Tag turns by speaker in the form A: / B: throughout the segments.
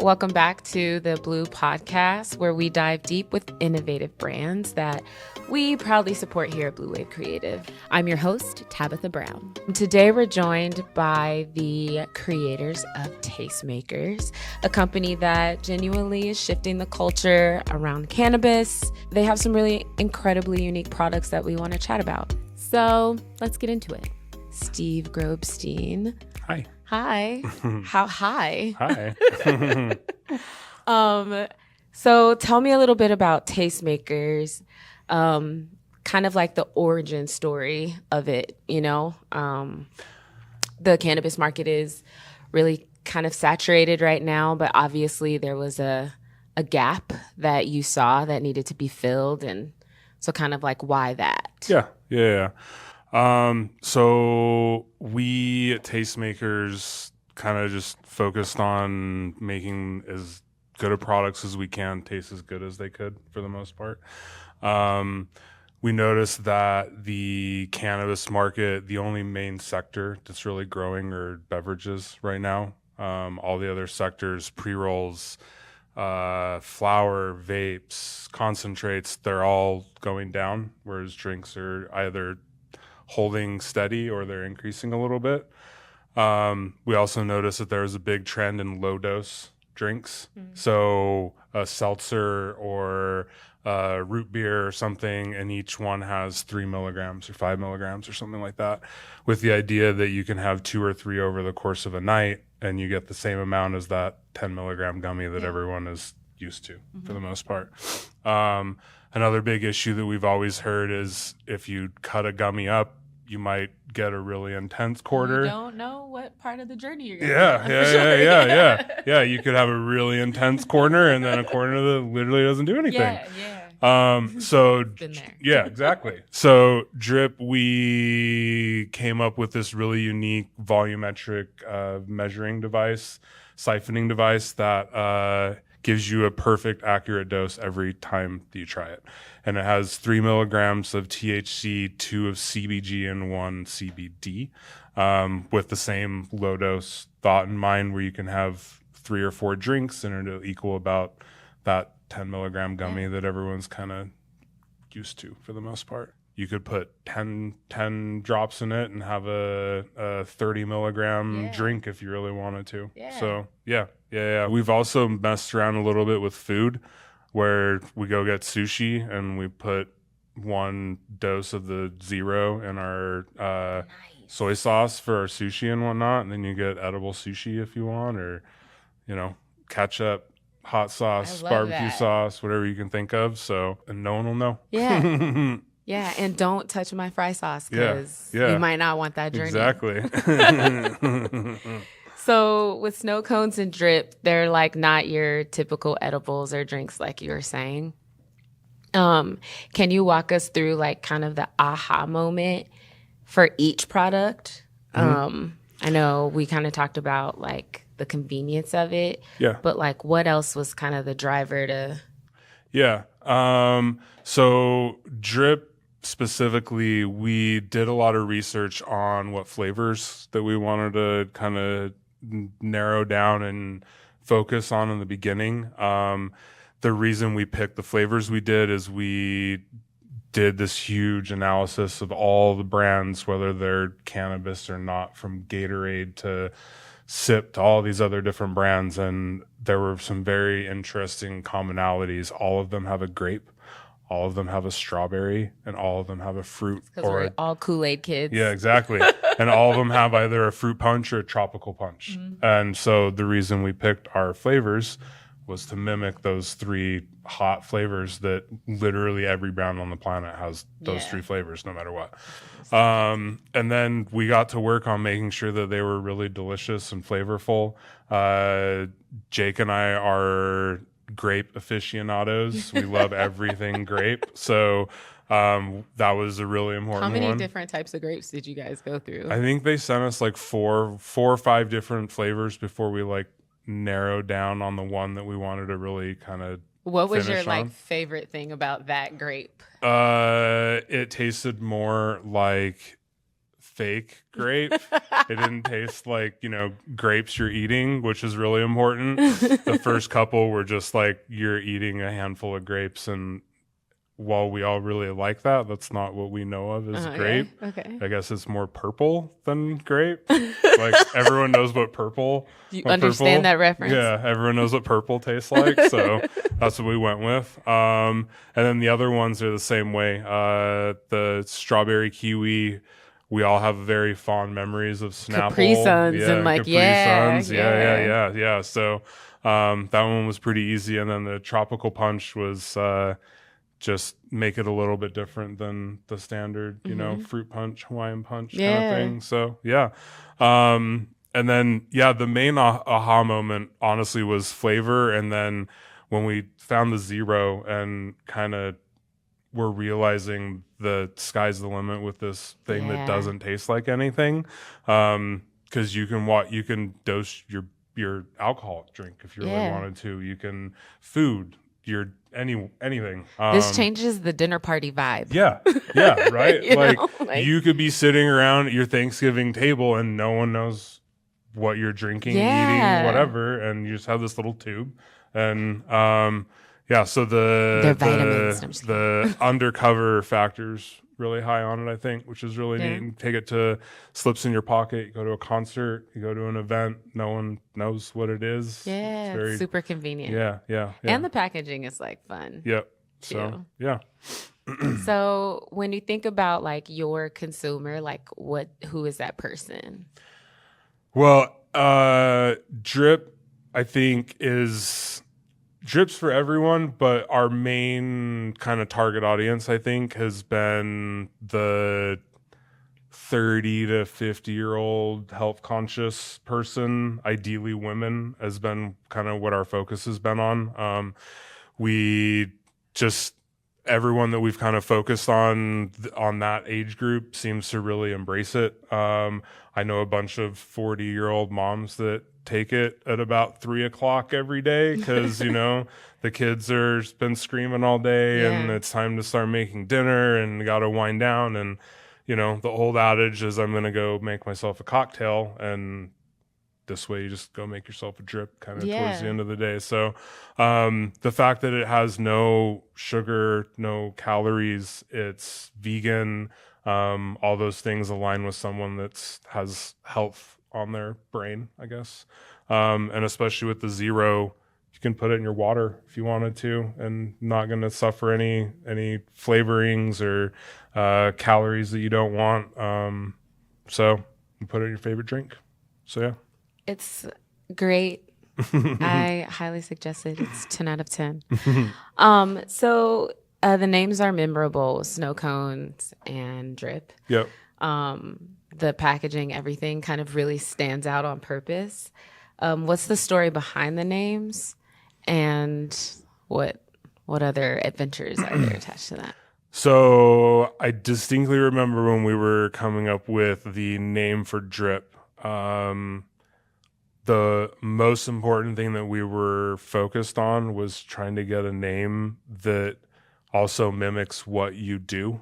A: Welcome back to the Bleu Podcast, where we dive deep with innovative brands that we proudly support here at Blue Wave Creative. I'm your host, Tabitha Brown. Today, we're joined by the creators of Tastemakers, a company that genuinely is shifting the culture around cannabis. They have some really incredibly unique products that we want to chat about. So let's get into it. Steve Grobstein.
B: Hi.
A: Hi. How hi?
B: Hi.
A: So tell me a little bit about Tastemakers, kind of like the origin story of it, you know? The cannabis market is really kind of saturated right now, but obviously there was a gap that you saw that needed to be filled, and so kind of like why that?
B: Yeah. So we at Tastemakers kind of just focused on making as good of products as we can taste as good as they could for the most part. We noticed that the cannabis market, the only main sector that's really growing are beverages right now. All the other sectors, pre-rolls, flower, vapes, concentrates, they're all going down, whereas drinks are either holding steady or they're increasing a little bit. We also noticed that there was a big trend in low dose drinks. So a seltzer or root beer or something, and each one has 3 milligrams or 5 milligrams or something like that, with the idea that you can have 2 or 3 over the course of a night and you get the same amount as that 10 milligram gummy that everyone is used to for the most part. Another big issue that we've always heard is if you cut a gummy up, you might get a really intense quarter.
A: You don't know what part of the journey you're going
B: to Yeah, you could have a really intense corner and then a corner that literally doesn't do anything. So
A: been there.
B: Yeah, exactly. So DRYP, we came up with this really unique volumetric measuring device, siphoning device that gives you a perfect accurate dose every time that you try it. And it has 3 milligrams of THC, 2 of CBG, and 1 CBD, with the same low dose thought in mind, where you can have 3 or 4 drinks and it'll equal about that 10 milligram gummy that everyone's kind of used to for the most part. You could put 10 drops in it and have a 30 milligram drink if you really wanted to. So yeah. We've also messed around a little bit with food, where we go get sushi and we put 1 dose of the zero in our soy sauce for our sushi and whatnot, and then you get edible sushi if you want, or ketchup, hot sauce, barbecue sauce, whatever you can think of. So, and no one will know.
A: Yeah, and don't touch my fry sauce because you might not want that journey.
B: Exactly.
A: So with Snokons and DRYP, they're like not your typical edibles or drinks like you were saying. Can you walk us through like kind of the aha moment for each product? I know we kind of talked about like the convenience of it. But like what else was kind of the driver to...
B: So DRYP specifically, we did a lot of research on what flavors that we wanted to kind of narrow down and focus on in the beginning. The reason we picked the flavors we did is we did this huge analysis of all the brands, whether they're cannabis or not, from Gatorade to Sip to all these other different brands, and there were some very interesting commonalities. All of them have a grape, all of them have a strawberry, and all of them have a fruit.
A: Because we're all Kool-Aid kids.
B: Yeah, exactly. And all of them have either a fruit punch or a tropical punch. And so the reason we picked our flavors was to mimic those 3 hot flavors that literally every brand on the planet has those 3 flavors, no matter what. And then we got to work on making sure that they were really delicious and flavorful. Jake and I are grape aficionados. We love everything grape. So that was a really important one.
A: How many different types of grapes did you guys go through?
B: I think they sent us like four or five different flavors before we like narrowed down on the one that we wanted to really kind of
A: What was your
B: on.
A: like favorite thing about that grape?
B: It tasted more like fake grape. It didn't taste like, grapes you're eating, which is really important. The first couple were just like you're eating a handful of grapes, and while we all really like that, that's not what we know of as grape.
A: Okay.
B: I guess it's more purple than grape. Like everyone knows what purple.
A: You understand that reference?
B: Yeah, everyone knows what purple tastes like. So that's what we went with. And then the other ones are the same way. The strawberry kiwi. We all have very fond memories of Snapple.
A: Capri Suns and like,
B: Capri
A: yeah,
B: Suns. Yeah. So that one was pretty easy. And then the tropical punch was just make it a little bit different than the standard, fruit punch, Hawaiian punch kind of thing. So, yeah. And then, the main aha moment, honestly, was flavor. And then when we found the zero and kind of were realizing the sky's the limit with this thing that doesn't taste like anything, because you can dose your alcoholic drink if you really wanted to. You can food anything.
A: This changes the dinner party vibe.
B: Yeah, right. like you could be sitting around at your Thanksgiving table and no one knows what you're drinking, eating, whatever, and you just have this little tube. And so
A: They're vitamins.
B: the undercover factors really high on it, I think, which is really neat. And take it to slips in your pocket. You go to a concert, you go to an event, no one knows what it is.
A: Yeah, it's super convenient.
B: Yeah.
A: And the packaging is like fun.
B: Yep. So, yeah.
A: So when you think about like your consumer, like who is that person?
B: Well, drip, I think Drip's for everyone, but our main kind of target audience, I think, has been the 30 to 50-year-old health conscious person, ideally women, has been kind of what our focus has been on. Everyone that we've kind of focused on that age group seems to really embrace it. I know a bunch of 40-year-old moms that take it at about 3:00 every day because the kids are been screaming all day and it's time to start making dinner and got to wind down. And the old adage is I'm gonna go make myself a cocktail, and this way you just go make yourself a drip kind of towards the end of the day. So the fact that it has no sugar, no calories, it's vegan, all those things align with someone that has health on their brain, I guess. And especially with the zero, you can put it in your water if you wanted to, and not going to suffer any flavorings or calories that you don't want. So you put it in your favorite drink. So yeah.
A: It's great. I highly suggest it. It's 10 out of 10. So the names are memorable: Snokons and Drip.
B: Yep.
A: The packaging, everything kind of really stands out on purpose. What's the story behind the names, and what other adventures are there attached to that?
B: So I distinctly remember when we were coming up with the name for Drip. The most important thing that we were focused on was trying to get a name that also mimics what you do.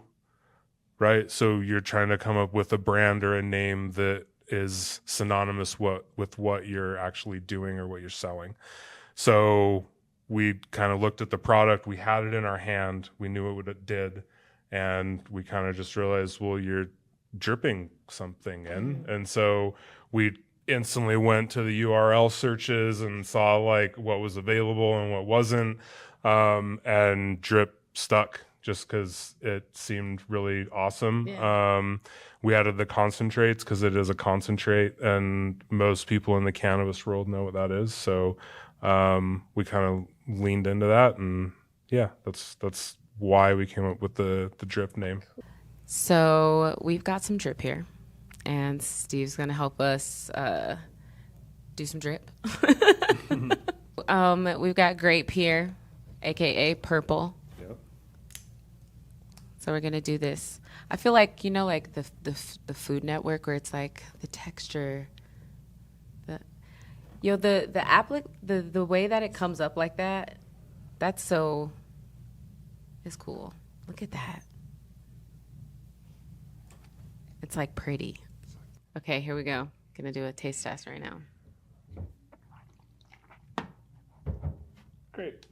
B: Right? So you're trying to come up with a brand or a name that is synonymous with what you're actually doing or what you're selling. So we kind of looked at the product. We had it in our hand. We knew what it did. And we kind of just realized, well, you're dripping something in. And so we instantly went to the URL searches and saw like what was available and what wasn't. And Drip stuck just because it seemed really awesome. Yeah. We added the concentrates because it is a concentrate, and most people in the cannabis world know what that is. So we kind of leaned into that, and that's why we came up with the Drip name.
A: So we've got some drip here, and Steve's going to help us do some drip. We've got grape here, aka purple. So we're gonna do this. I feel like like the Food Network, where it's like the texture, the way that it comes up like that, it's cool. Look at that. It's like pretty. Okay, here we go. Gonna do a taste test right now.
B: Great.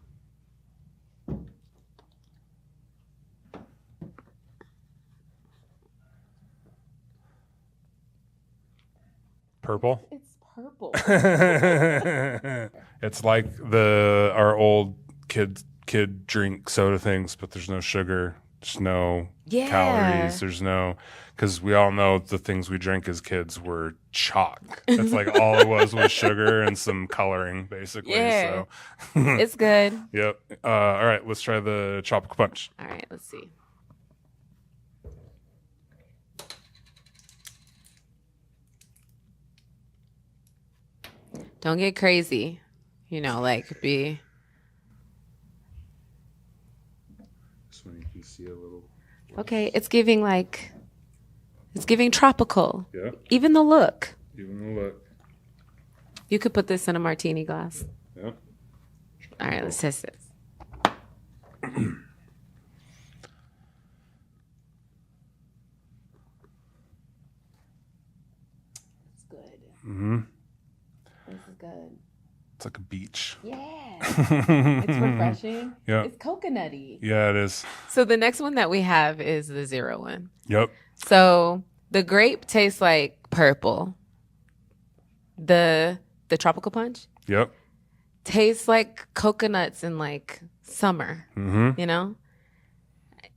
B: Purple.
A: It's purple.
B: It's like our old kid drink soda things, but there's no sugar, there's no calories, there's no, because we all know the things we drink as kids were chalk. That's like all it was sugar and some coloring, basically.
A: Yeah.
B: So
A: It's good.
B: Yep. All right, let's try the tropical punch.
A: All right, let's see. Don't get crazy. Like be.
B: So you can see a little.
A: Okay, it's giving tropical.
B: Yeah.
A: Even the look.
B: Even the look.
A: You could put this in a martini glass.
B: Yeah.
A: All right, let's test this. It's good.
B: Mm-hmm.
A: This is good.
B: It's like a beach.
A: Yeah. It's refreshing.
B: Yeah.
A: It's coconutty.
B: Yeah, it is.
A: So the next one that we have is the 0 one.
B: Yep.
A: So the grape tastes like purple. The tropical punch
B: Yep.
A: tastes like coconuts in like summer.
B: Mm-hmm.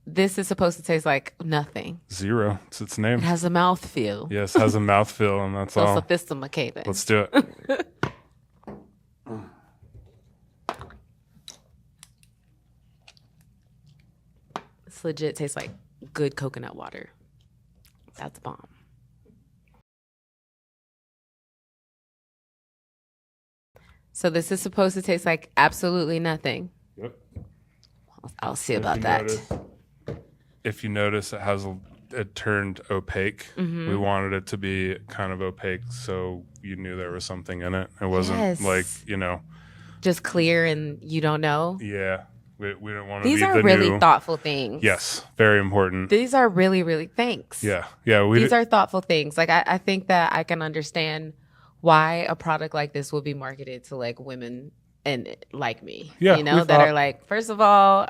A: This is supposed to taste like nothing.
B: 0. It's its
A: It
B: name.
A: has a mouthfeel.
B: Yes, has a mouthfeel, and that's
A: So
B: all.
A: sophisticated.
B: Let's do it.
A: This legit tastes like good coconut water. That's bomb. So this is supposed to taste like absolutely nothing.
B: Yep.
A: I'll see about that.
B: If you notice, it turned opaque.
A: Mm-hmm.
B: We wanted it to be kind of opaque, so you knew there was something in it. It wasn't
A: Yes.
B: like,
A: Just clear and you don't know.
B: yeah. We didn't want to
A: These
B: be
A: are
B: the
A: really
B: new.
A: thoughtful things.
B: Yes, very important.
A: These are really, really thanks.
B: Yeah.
A: These are thoughtful things. Like I think that I can understand why a product like this will be marketed to like women and like me.
B: Yeah,
A: that are like, first of all,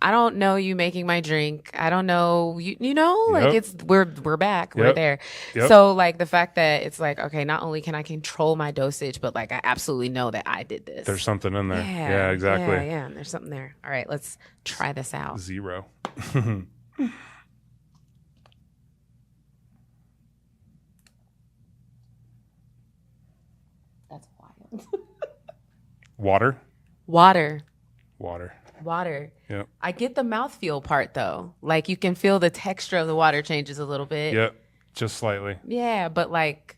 A: I don't know you making my drink. I don't know like
B: Yep.
A: we're back. We're
B: Yep.
A: there.
B: Yep.
A: So like the fact that it's like, okay, not only can I control my dosage, but like I absolutely know that I did this.
B: There's something in there.
A: Yeah,
B: Yeah, exactly.
A: Yeah, there's something there. All right, let's try this out.
B: 0.
A: That's wild.
B: Water.
A: Water.
B: Yep.
A: I get the mouthfeel part though. Like you can feel the texture of the water changes a little bit.
B: Yep. Just slightly.
A: Yeah, but like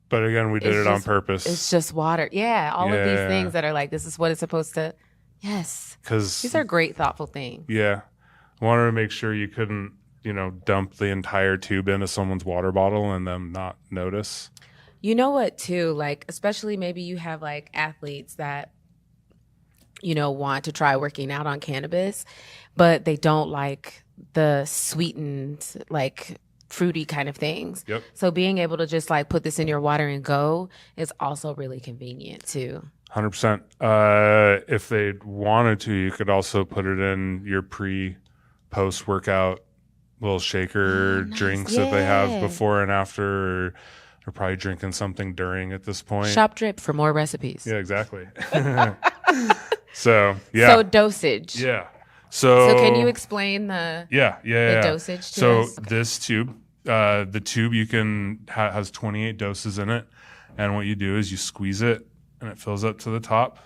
B: But again, we did
A: it's
B: it on
A: just-
B: purpose.
A: it's just water. Yeah, all of these
B: Yeah.
A: things that are like this is what it's supposed to. Yes.
B: Because
A: These are great thoughtful things.
B: yeah, wanted to make sure you couldn't, dump the entire tube into someone's water bottle and them not notice.
A: You know what too? Like especially maybe you have like athletes that want to try working out on cannabis, but they don't like the sweetened, like fruity kind of things.
B: Yep.
A: So being able to just like put this in your water and go is also really convenient too.
B: 100%. If they wanted to, you could also put it in your post workout little shaker
A: nice.
B: drinks that they
A: Yeah.
B: have before and after, or probably drinking something during at this point.
A: Shop Drip for more recipes.
B: Yeah, exactly. So yeah.
A: So dosage.
B: Yeah. So
A: can you explain the
B: the
A: dosage to
B: So
A: us? Okay.
B: this tube, the tube you can has 28 doses in it, and what you do is you squeeze it, and it fills up to the top,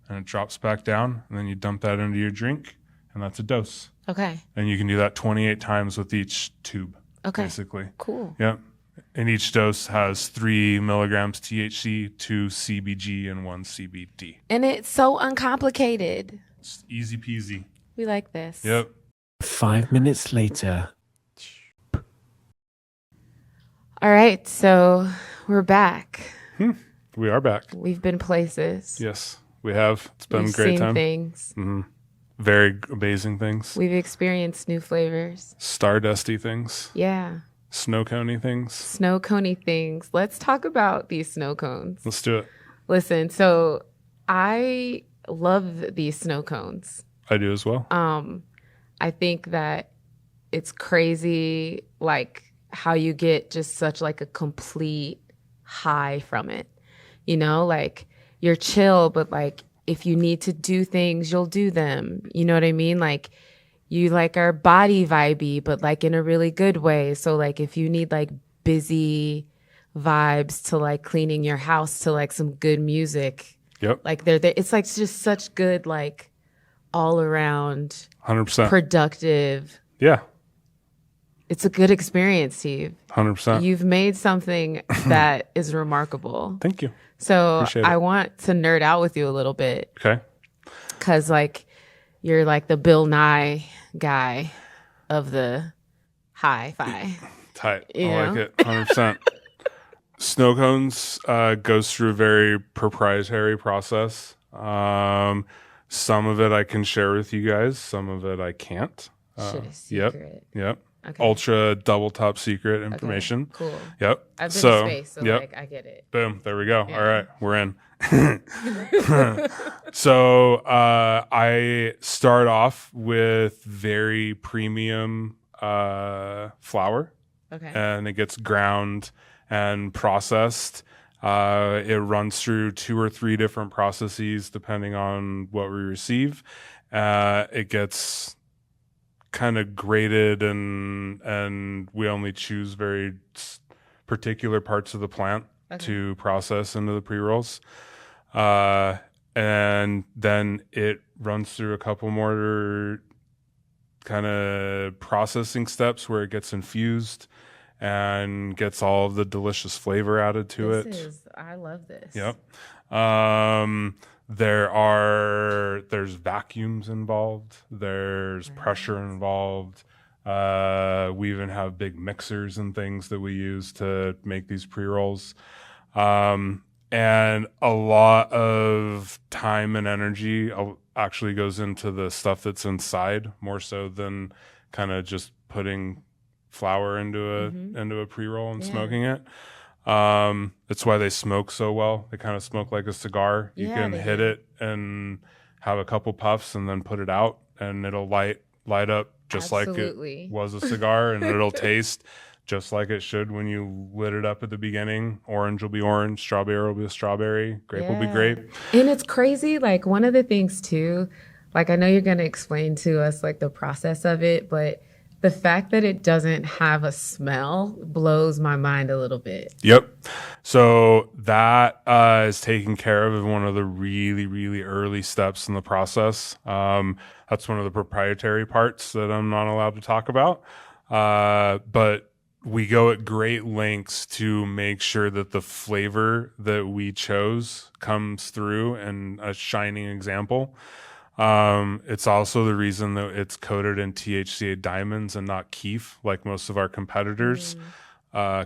B: and it drops back down, and then you dump that into your drink, and that's a dose.
A: Okay.
B: And you can do that 28 times with each tube,
A: Okay.
B: basically.
A: Cool.
B: Yep. And each dose has 3 milligrams THC, 2 CBG, and 1 CBD.
A: And it's so uncomplicated.
B: It's easy peasy.
A: We like this.
B: Yep.
C: 5 minutes later.
A: All right. So we're back.
B: We are back.
A: We've been places.
B: Yes, we have. It's been
A: We've
B: a great
A: seen
B: time.
A: things.
B: Very amazing things.
A: We've experienced new flavors.
B: Stardusty things.
A: Yeah.
B: snow coney things.
A: Snow coney things. Let's talk about these snow cones.
B: Let's do it.
A: Listen, so I love these snow cones.
B: I do as well.
A: I think that it's crazy, like how you get just such like a complete high from it. You know, like you're chill, but like if you need to do things, you'll do them. You know what I mean? Like you like are body vibey, but like in a really good way. So like if you need like busy vibes to like cleaning your house to like some good music,
B: Yep.
A: like they're there. It's like just such good, like all around
B: 100%.
A: productive.
B: Yeah.
A: It's a good experience, Steve.
B: 100%.
A: You've made something that is remarkable.
B: Thank you.
A: So
B: Appreciate it.
A: I want to nerd out with you a little bit
B: Okay.
A: because like you're like the Bill Nye guy of the hi-fi.
B: Tight.
A: You
B: I like
A: know?
B: it. 100%. Snow cones goes through a very proprietary process. Some of it I can share with you guys. Some of it I can't.
A: Shit is secret.
B: Yep.
A: Okay.
B: Ultra double top secret information.
A: Okay, cool.
B: Yep.
A: I've been in space, so like I get it.
B: Boom. There we go.
A: Yeah.
B: All right. We're in. So I start off with very premium flour,
A: Okay.
B: and it gets ground and processed. It runs through 2 or 3 different processes depending on what we receive. It gets kind of graded, and we only choose very particular parts of the plant to process into the pre-rolls. And then it runs through a couple more kind of processing steps where it gets infused and gets all of the delicious flavor added to it.
A: I love this.
B: Yep. There's vacuums involved. There's pressure involved. We even have big mixers and things that we use to make these pre-rolls. And a lot of time and energy actually goes into the stuff that's inside, more so than kind of just putting flour into a pre-roll and smoking it. That's why they smoke so well. They kind of smoke like a cigar. You can hit it and have a couple puffs and then put it out, and it'll light up just like it was a cigar, and it'll taste just like it should when you lit it up at the beginning. Orange will be orange, strawberry will be a strawberry, grape will be grape.
A: And it's crazy. Like one of the things too, like I know you're going to explain to us like the process of it, but the fact that it doesn't have a smell blows my mind a little bit.
B: Yep. So that is taken care of in one of the really, really early steps in the process. That's one of the proprietary parts that I'm not allowed to talk about. But we go at great lengths to make sure that the flavor that we chose comes through in a shining example. It's also the reason that it's coated in THCA diamonds and not keef, like most of our competitors.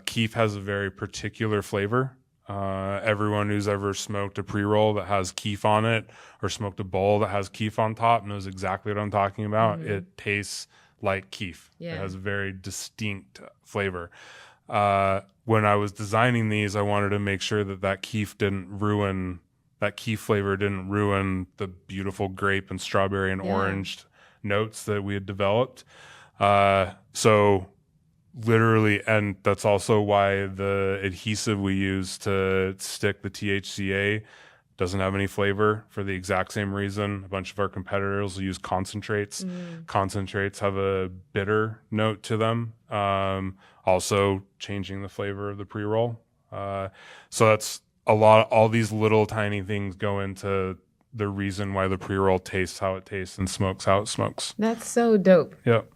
B: Keef has a very particular flavor. Everyone who's ever smoked a pre-roll that has keef on it or smoked a bowl that has keef on top knows exactly what I'm talking about. It tastes like keef. It has a very distinct flavor. When I was designing these, I wanted to make sure that keef flavor didn't ruin the beautiful grape and strawberry and orange notes that we had developed. So literally, and that's also why the adhesive we use to stick the THCA doesn't have any flavor for the exact same reason. A bunch of our competitors will use concentrates. Concentrates have a bitter note to them, also changing the flavor of the pre-roll. So that's all these little tiny things go into the reason why the pre-roll tastes how it tastes and smokes how it smokes.
A: That's so dope.
B: Yep.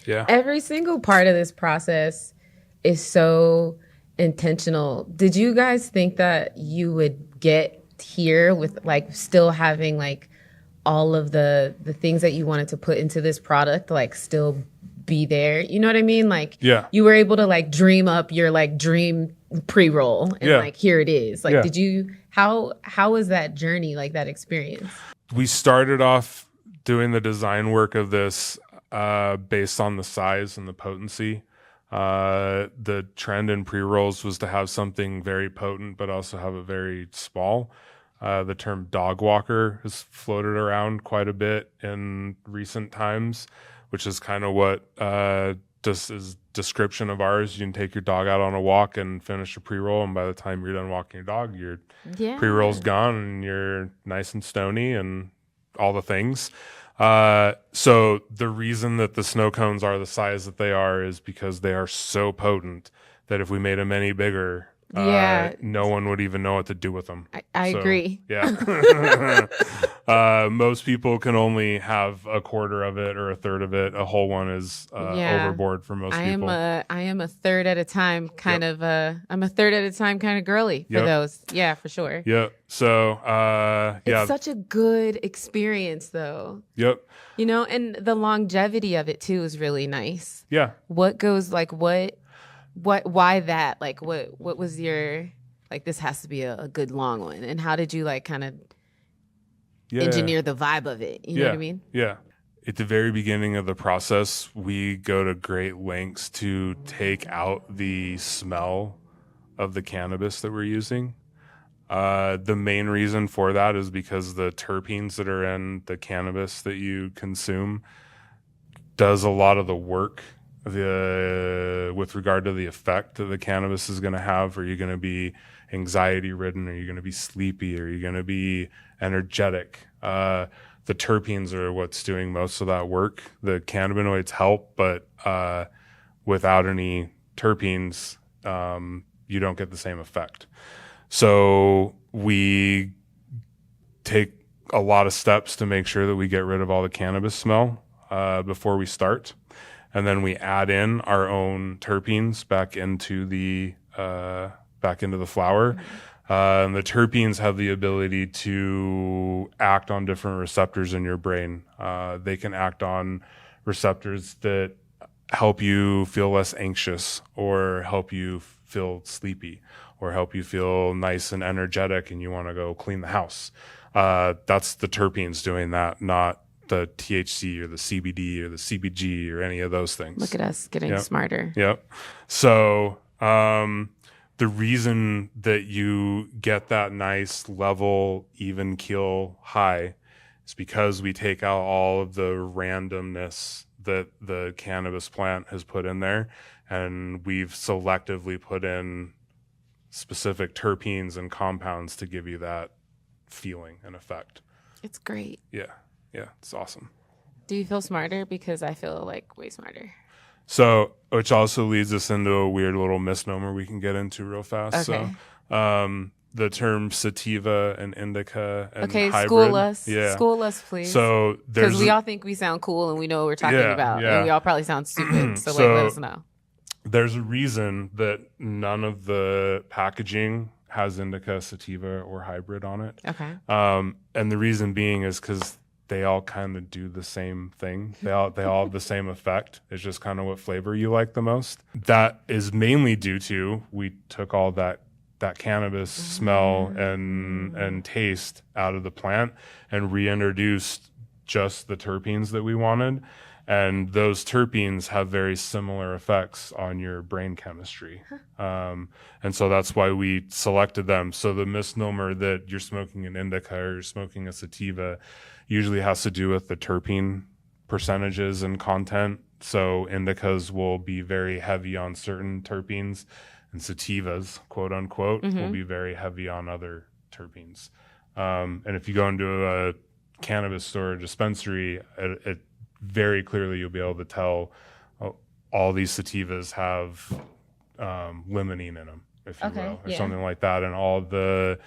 A: Every single part of this process is so intentional. Did you guys think that you would get here with like still having like all of the things that you wanted to put into this product like still be there? You know what I mean? Like you were able to like dream up your like dream pre-roll and like here it is. Like did you how was that journey, like that experience?
B: We started off doing the design work of this based on the size and the potency. The trend in pre-rolls was to have something very potent, but also have it very small. The term dog walker has floated around quite a bit in recent times, which is kind of what just is description of ours. You can take your dog out on a walk and finish a pre-roll, and by the time you're done walking your dog, your pre-roll's gone and you're nice and stony and all the things. So the reason that the snow cones are the size that they are is because they are so potent that if we made them any bigger, no one would even know what to do with them.
A: I agree.
B: Yeah. Most people can only have a quarter of it or a third of it. A whole one is overboard for most people.
A: I am a third at a time kind of I'm a third at a time kind of girly for those. Yeah, for sure.
B: Yep. So
A: it's such a good experience though.
B: Yep.
A: You know, and the longevity of it too is really nice.
B: Yeah.
A: Why that? Like what was your, like, this has to be a good long one, and how did you like kind of engineer the vibe of it? You know what I mean?
B: Yeah. At the very beginning of the process, we go to great lengths to take out the smell of the cannabis that we're using. The main reason for that is because the terpenes that are in the cannabis that you consume does a lot of the work with regard to the effect that the cannabis is going to have. Are you going to be anxiety ridden? Are you going to be sleepy? Are you going to be energetic? The terpenes are what's doing most of that work. The cannabinoids help, but without any terpenes, you don't get the same effect. So we take a lot of steps to make sure that we get rid of all the cannabis smell before we start. And then we add in our own terpenes back into the flower. And the terpenes have the ability to act on different receptors in your brain. They can act on receptors that help you feel less anxious, or help you feel sleepy, or help you feel nice and energetic and you want to go clean the house. That's the terpenes doing that, not the THC or the CBD or the CBG or any of those things.
A: Look at us getting smarter.
B: Yep. So the reason that you get that nice level, even keel high is because we take out all of the randomness that the cannabis plant has put in there, and we've selectively put in specific terpenes and compounds to give you that feeling and effect.
A: It's great.
B: Yeah, it's awesome.
A: Do you feel smarter? Because I feel like way smarter.
B: So, which also leads us into a weird little misnomer we can get into real fast.
A: Okay.
B: So, the term sativa and indica and hybrid.
A: School us.
B: Yeah.
A: School us, please.
B: So
A: because we all think we sound cool and we know what we're talking about, and we all probably sound stupid. So let us know.
B: There's a reason that none of the packaging has indica, sativa, or hybrid on it.
A: Okay.
B: And the reason being is because they all kind of do the same thing. They all have the same effect. It's just kind of what flavor you like the most. That is mainly due to we took all that cannabis smell and taste out of the plant and reintroduced just the terpenes that we wanted. And those terpenes have very similar effects on your brain chemistry. And so that's why we selected them. So the misnomer that you're smoking an indica or you're smoking a sativa usually has to do with the terpene percentages and content. So indicas will be very heavy on certain terpenes, and sativas, quote unquote, will be very heavy on other terpenes. And if you go into a cannabis store or dispensary, it very clearly you'll be able to tell all these sativas have limonene in them, if you will, or something like that, and all the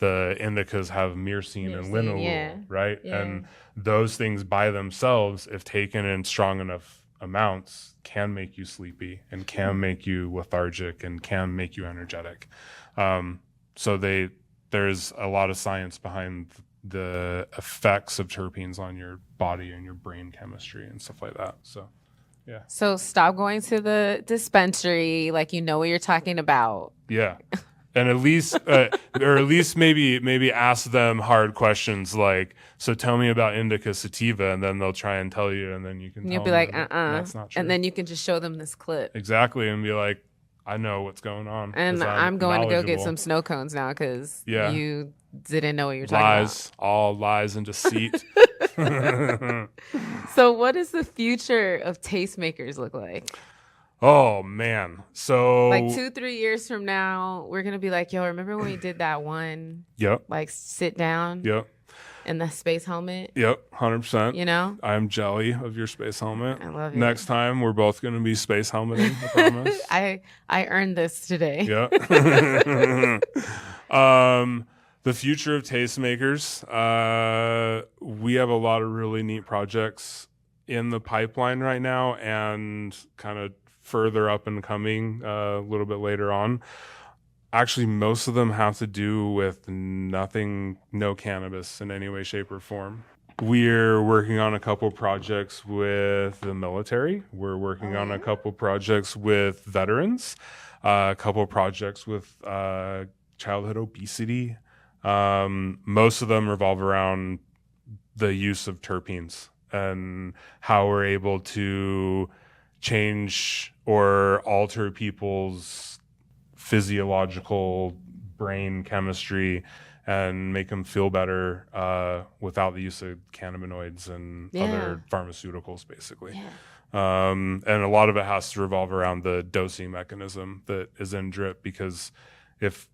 B: indicas have myrcene and linalool, right? Yeah. And those things by themselves, if taken in strong enough amounts, can make you sleepy and can make you lethargic and can make you energetic. So there's a lot of science behind the effects of terpenes on your body and your brain chemistry and stuff like that. So, yeah.
A: So stop going to the dispensary like you know what you're talking about.
B: Yeah. And at least, or at least maybe ask them hard questions like, so tell me about indica sativa, and then they'll try and tell you, and then you can.
A: And
B: tell
A: you'll be
B: them
A: like,
B: that's not true.
A: and then you can just show them this clip.
B: Exactly, and be like, I know what's going on.
A: And I'm going to go get
B: knowledgeable.
A: some snow cones now because
B: Yeah.
A: you didn't know what you were talking
B: Lies, all lies and deceit.
A: about. So what does the future of Tastemakers look like?
B: Oh man, so
A: Like 2-3 years from now, we're going to be like, yo, remember when we did that one,
B: Yep,
A: like sit down
B: yep,
A: in the space helmet?
B: yep, 100%.
A: You know?
B: I'm jelly of your space helmet.
A: I love it.
B: Next time, we're both going to be space helmeting, I promise.
A: I earned this today.
B: Yeah. The future of Tastemakers. We have a lot of really neat projects in the pipeline right now, and kind of further up and coming a little bit later on. Actually, most of them have to do with no cannabis in any way, shape, or form. We're working on a couple projects with the military. We're working on a couple projects with veterans, a couple projects with childhood obesity. Most of them revolve around the use of terpenes and how we're able to change or alter people's physiological brain chemistry and make them feel better without the use of cannabinoids and other pharmaceuticals, basically. Yeah. And a lot of it has to revolve around the dosing mechanism that is in DRYP, because if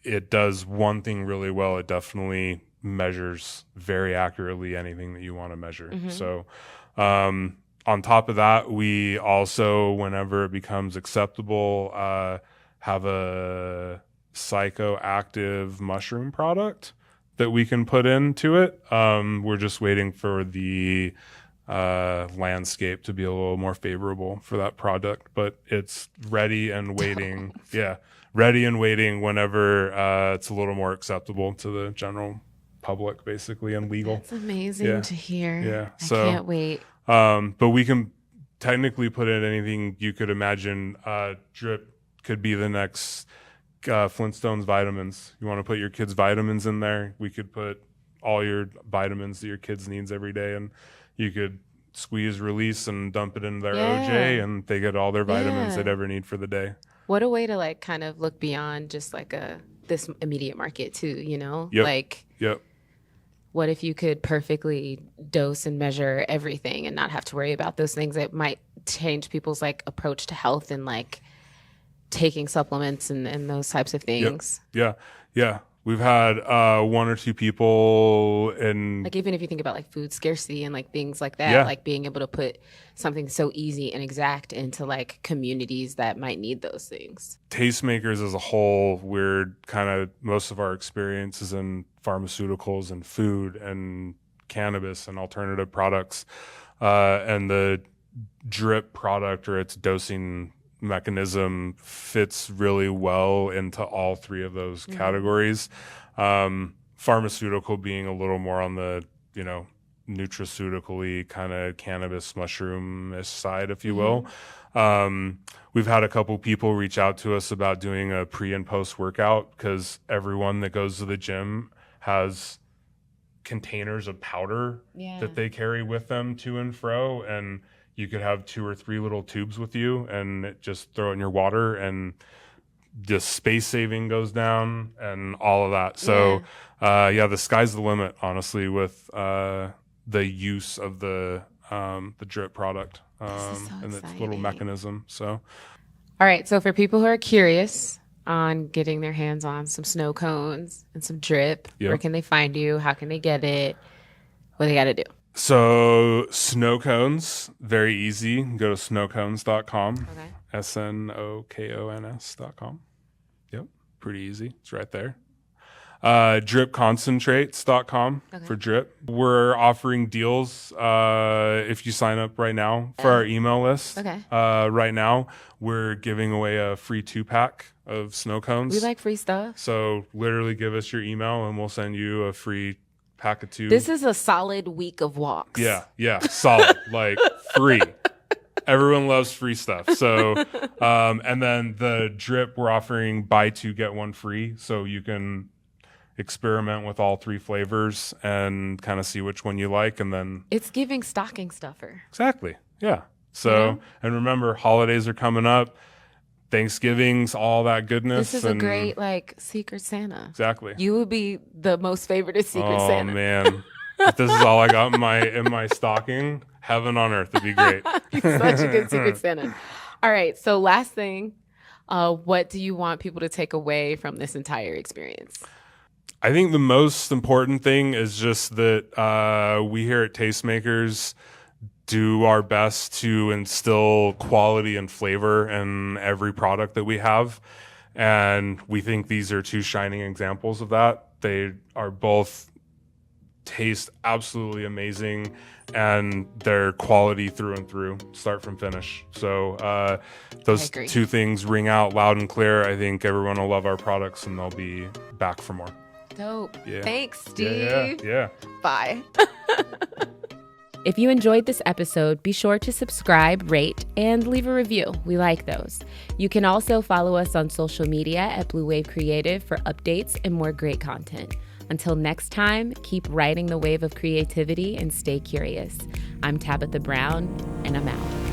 B: it does one thing really well, it definitely measures very accurately anything that you want to measure. Mm-hmm. So on top of that, we also, whenever it becomes acceptable, have a psychoactive mushroom product that we can put into it. We're just waiting for the landscape to be a little more favorable for that product, but it's ready and waiting. Yeah, ready and waiting whenever it's a little more acceptable to the general public, basically, and legal.
A: That's amazing to hear.
B: Yeah,
A: I can't wait.
B: But we can technically put in anything you could imagine. DRYP could be the next Flintstones vitamins. You want to put your kids' vitamins in there? We could put all your vitamins that your kids needs every day, and you could squeeze, release, and dump it in their OJ, and they get all their vitamins they'd ever need for the day.
A: What a way to like kind of look beyond just like this immediate market too, you know?
B: Yep.
A: Like, what if you could perfectly dose and measure everything and not have to worry about those things that might change people's like approach to health and like taking supplements and those types of things?
B: Yeah. We've had one or two people, and
A: like even if you think about like food scarcity and like things like that, like being able to put something so easy and exact into like communities that might need those things.
B: Tastemakers as a whole, we're kind of, most of our experience is in pharmaceuticals and food and cannabis and alternative products, and the DRYP product or its dosing mechanism fits really well into all three of those categories. Pharmaceutical being a little more on the, nutraceutically kind of cannabis mushroom-ish side, if you will. We've had a couple people reach out to us about doing a pre and post workout, because everyone that goes to the gym has containers of powder that they carry with them to and fro, and you could have 2 or 3 little tubes with you and just throw it in your water, and the space saving goes down and all of that. So, the sky's the limit, honestly, with the use of the DRYP product and its little mechanism. So,
A: all right. So for people who are curious on getting their hands on some snow cones and some DRYP, where can they find you? How can they get it? What they got to do?
B: So snow cones, very easy. Go to snokons.com. Okay. snokons.com. Yep. Pretty easy. It's right there. DRYPconcentrates.com for DRYP. We're offering deals if you sign up right now for our email list. Right now, we're giving away a free 2-pack of snow cones.
A: We like free stuff.
B: So literally give us your email and we'll send you a free pack of 2.
A: This is a solid week of walks.
B: Yeah, solid, like free. Everyone loves free stuff. So, and then the drip, we're offering buy two, get one free. So you can experiment with all 3 flavors and kind of see which one you like. And then
A: it's giving stocking stuffer.
B: Exactly. Yeah. So, and remember, holidays are coming up. Thanksgiving's all that goodness.
A: This is a great Secret Santa.
B: Exactly.
A: You would be the most favorite Secret Santa.
B: Oh man, if this is all I got in my stocking, heaven on earth would be great.
A: You're such a good Secret Santa. All right. So last thing, what do you want people to take away from this entire experience?
B: I think the most important thing is just that we here at Tastemakers do our best to instill quality and flavor in every product that we have. And we think these are 2 shining examples of that. They are both taste absolutely amazing and they're quality through and through, start from finish. So those 2 things ring out loud and clear. I think everyone will love our products and they'll be back for more.
A: Dope.
B: Yeah.
A: Thanks, Steve.
B: Yeah.
A: Bye. If you enjoyed this episode, be sure to subscribe, rate, and leave a review. We like those. You can also follow us on social media at Blue Wave Creative for updates and more great content. Until next time, keep riding the wave of creativity and stay curious. I'm Tabitha Brown, and I'm out.